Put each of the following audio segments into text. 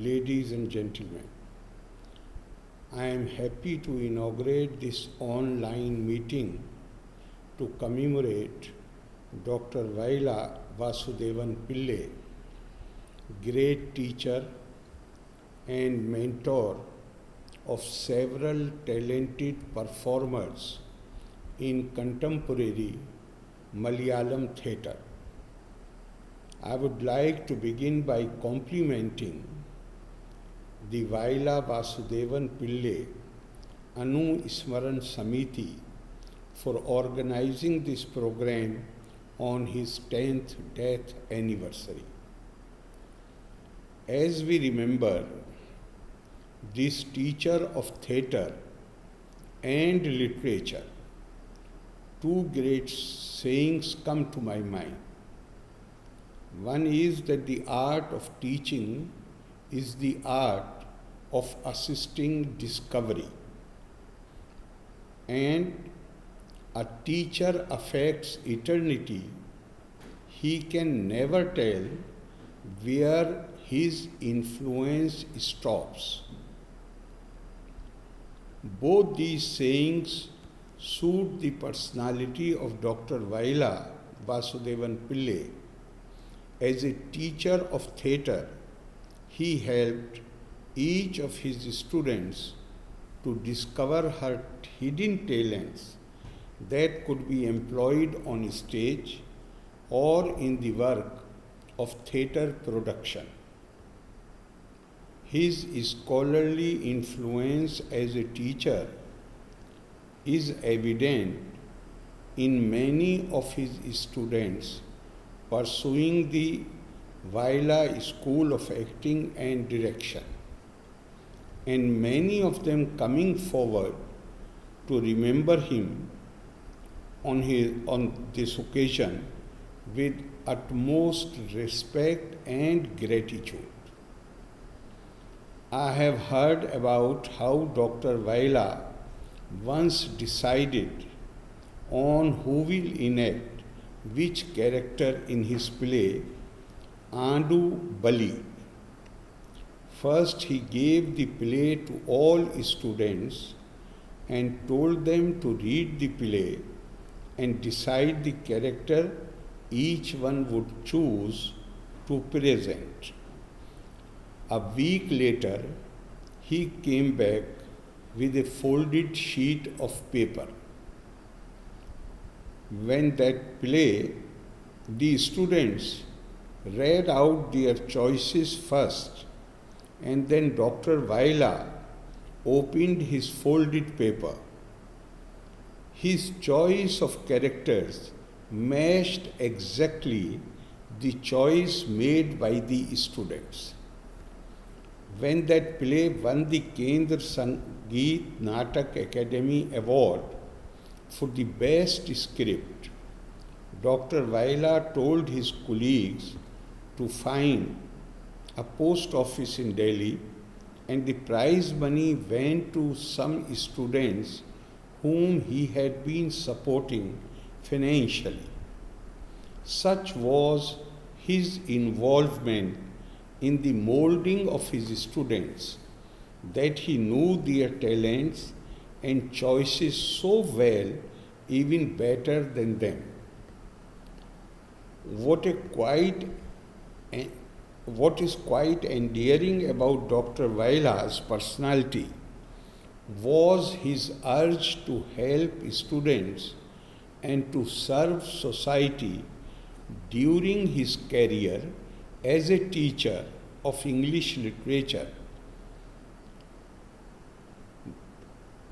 ladies and gentlemen. I am happy to inaugurate this online meeting to commemorate Dr. Vaila Vasudevan Pillai, great teacher and mentor of several talented performers in contemporary Malayalam theatre. I would like to begin by complimenting the Vaila Vasudevan Pillai Anu Smaran Samiti for organizing this program on his 10th death anniversary. As we remember, this teacher of theatre and literature, two great sayings come to my mind. One is that the art of teaching is the art of assisting discovery, and a teacher affects eternity. He can never tell where his influence stops. Both these sayings suit the personality of Dr. Vaila Vasudevan Pillai. As a teacher of theatre, he helped each of his students to discover her hidden talents that could be employed on stage or in the work of theatre production. His scholarly influence as a teacher is evident in many of his students pursuing the Vaila School of Acting and Direction, and many of them coming forward to remember him on this occasion with utmost respect and gratitude. I have heard about how Dr. Vaila once decided on who will enact which character in his play Andu Bali. First, he gave the play to all students and told them to read the play and decide the character each one would choose to present. A week later, he came back with a folded sheet of paper. When that play, the students read out their choices first, and then Dr. Vaila opened his folded paper. His choice of characters matched exactly the choice made by the students. When that play won the Kendra Sangeet Natak Academy Award for the best script, Dr. Vaila told his colleagues to find a post office in Delhi, and the prize money went to some students whom he had been supporting financially. Such was his involvement in the molding of his students that he knew their talents and choices so well, even better than them. What is quite endearing about Dr. Vaila's personality was his urge to help students and to serve society during his career as a teacher of English literature.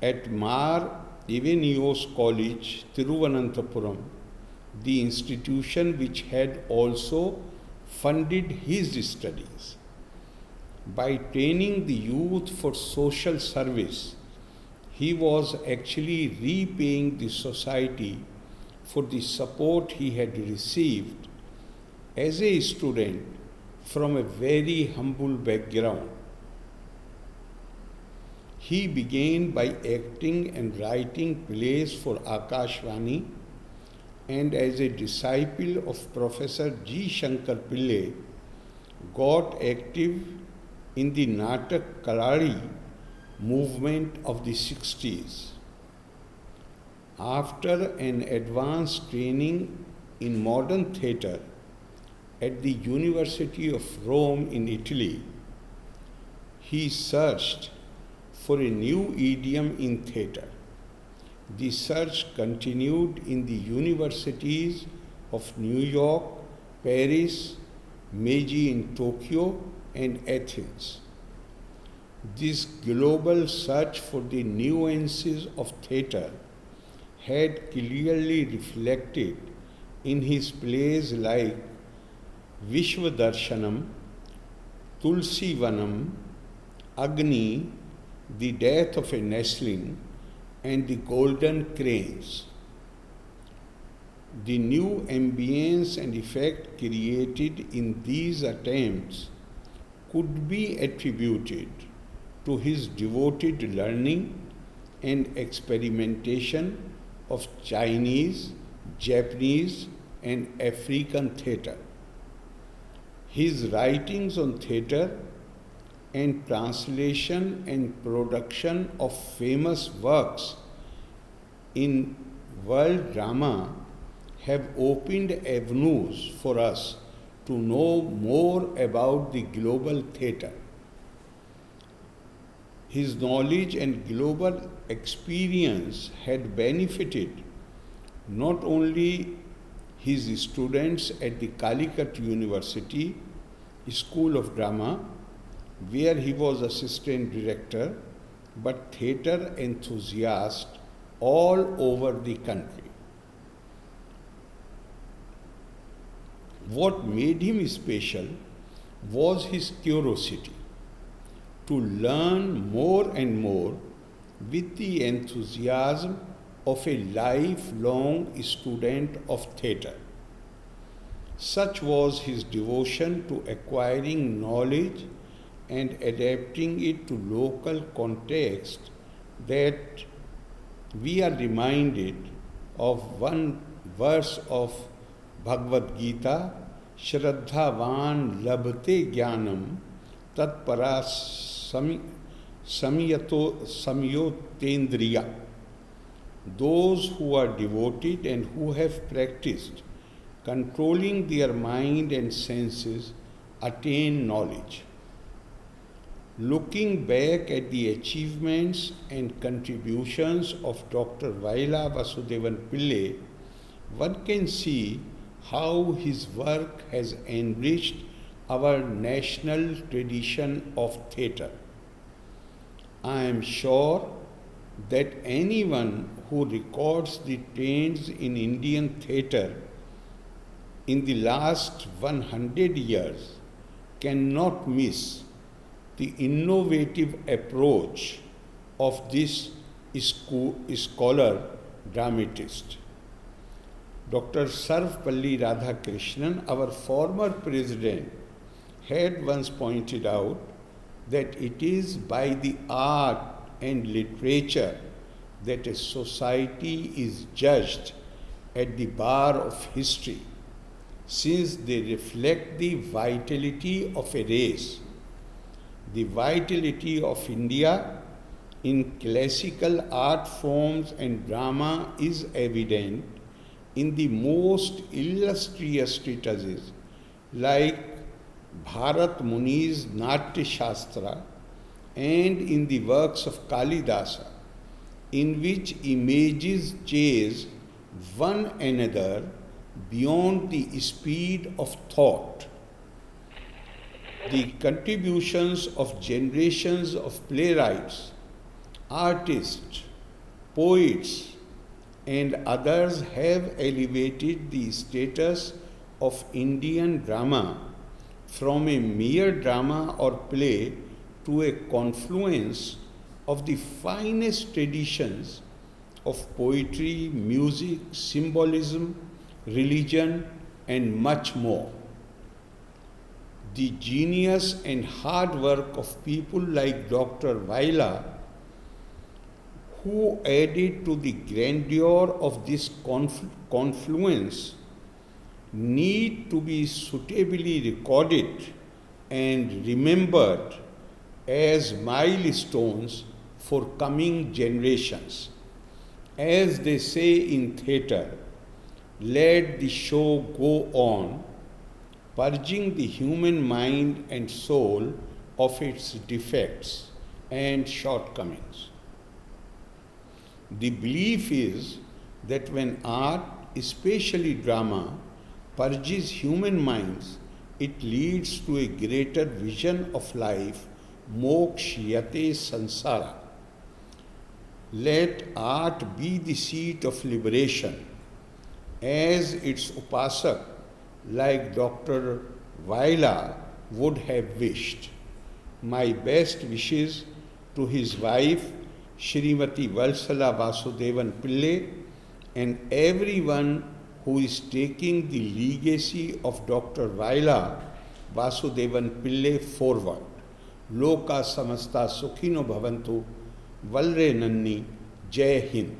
At Mar Evenios College, Thiruvananthapuram, the institution which had also funded his studies. By training the youth for social service, he was actually repaying the society for the support he had received as a student from a very humble background. He began by acting and writing plays for Akashvani, and as a disciple of Professor G. Shankar Pillai, got active in the Natak Kalari movement of the 60s. After an advanced training in modern theatre at the University of Rome in Italy, he searched for a new idiom in theatre. The search continued in the universities of New York, Paris, Meiji in Tokyo, and Athens. This global search for the nuances of theatre had clearly reflected in his plays like Vishwadarshanam, Tulsi Vanam, Agni, The Death of a Nestling, and The Golden Cranes. The new ambience and effect created in these attempts could be attributed to his devoted learning and experimentation of Chinese, Japanese, and African theatre. His writings on theatre and translation and production of famous works in world drama have opened avenues for us to know more about the global theatre. His knowledge and global experience had benefited not only his students at the Calicut University School of Drama, where he was assistant director, but theatre enthusiasts all over the country. What made him special was his curiosity to learn more and more with the enthusiasm of a lifelong student of theatre. Such was his devotion to acquiring knowledge and adapting it to local context that we are reminded of one verse of Bhagavad Gita, Shraddhavan labhate jnanam tatpara samyotendriya. Those who are devoted and who have practiced controlling their mind and senses attain knowledge. Looking back at the achievements and contributions of Dr. Vaila Vasudevan Pillai, one can see how his work has enriched our national tradition of theatre. I am sure that anyone who records the trends in Indian theatre in the last 100 years cannot miss the innovative approach of this scholar dramatist. Dr. Sarvepalli Radhakrishnan, our former president, had once pointed out that it is by the art and literature that a society is judged at the bar of history, since they reflect the vitality of a race. The vitality of India in classical art forms and drama is evident in the most illustrious treatises like Bharat Muni's Natya Shastra and in the works of Kalidasa, in which images chase one another beyond the speed of thought. The contributions of generations of playwrights, artists, poets, and others have elevated the status of Indian drama from a mere drama or play to a confluence of the finest traditions of poetry, music, symbolism, religion, and much more. The genius and hard work of people like Dr. Vaila, who added to the grandeur of this confluence, need to be suitably recorded and remembered as milestones for coming generations. As they say in theatre, let the show go on, purging the human mind and soul of its defects and shortcomings. The belief is that when art, especially drama, purges human minds, it leads to a greater vision of life, mokshayate sansara. Let art be the seat of liberation, as its upasak, like Dr. Vaila, would have wished. My best wishes to his wife, Srimati Valsala Vasudevan Pillai, and everyone who is taking the legacy of Dr. Vaila Vasudevan Pillai forward. Loka samasta sukhino bhavantu. Valre Nanni. Jai Hind.